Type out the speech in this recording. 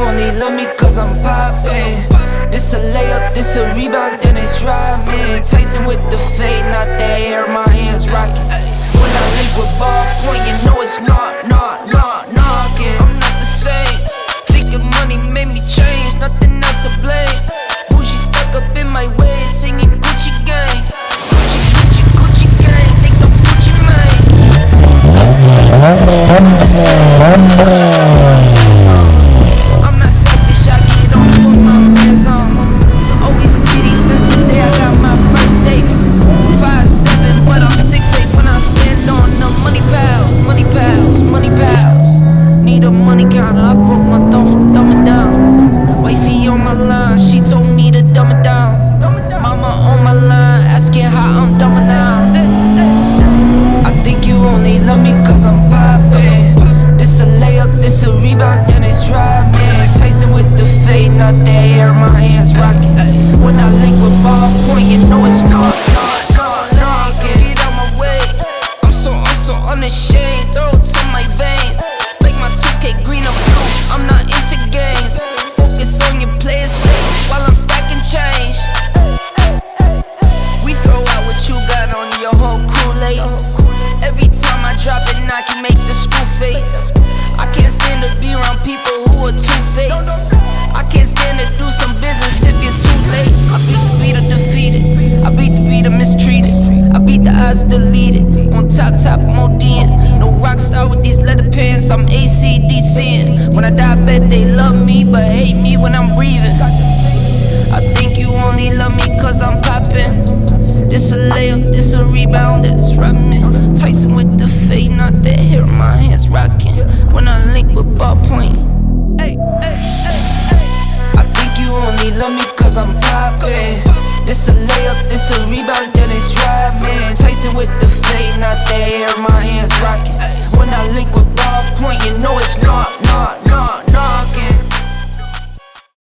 only love me cause I'm poppin'. This a layup, this a rebound, then it's driving. Tyson with the fade, not the hair, my hands rockin'. When I link with ballpoint, you know it's knockin'. I'm not the same. Thinking money made me change, nothing else to blame. Bougie stuck up in my way, singing Gucci gang. Gucci gang, think I'm Gucci Mane. I'm not selfish, I get on, put my hands on. Always greedy since the day I got my first safe. 5'7", but I'm 6'8" when I stand on the money pals. Need a money counter, I broke my thumb from dumbing down. Wifey on my line, she told me to dumb it down. Mama on my line, asking how I'm dumbing now. I think you only love me cause I'm poppin'. This a layup, this a rebound, then it's driving. Tyson with the fade, not the hair, my hands rockin'. When I link with ballpoint, you know it's knockin'. Get out my way, I'm so unashamed. Throw it to my veins, like my 2K green or blue. I'm not into games. Focus on your player's face while I'm stacking change. We throw out what you got on your whole crew late. Every time I drop it, knock you make the screw face. I can't stand to be around people who are two-faced. I can't stand to do some business if you're too late. I beat the beat of defeated, I beat the beat of mistreated, I beat the odds deleted. On top, I'm ODing. No rock star with these leather pants, I'm ACDCing. When I die, I bet they love me, but hate me when I'm breathing. I think you only love me cause I'm poppin'. This a layup, this a rebound, that's rhyming. Tyson with the fade, not the hair, my hands rockin'. When I link with ballpoint, I think you only love me cause I'm poppin'. This a layup, this a rebound, then it's driving. Tyson with the fade, not the hair, my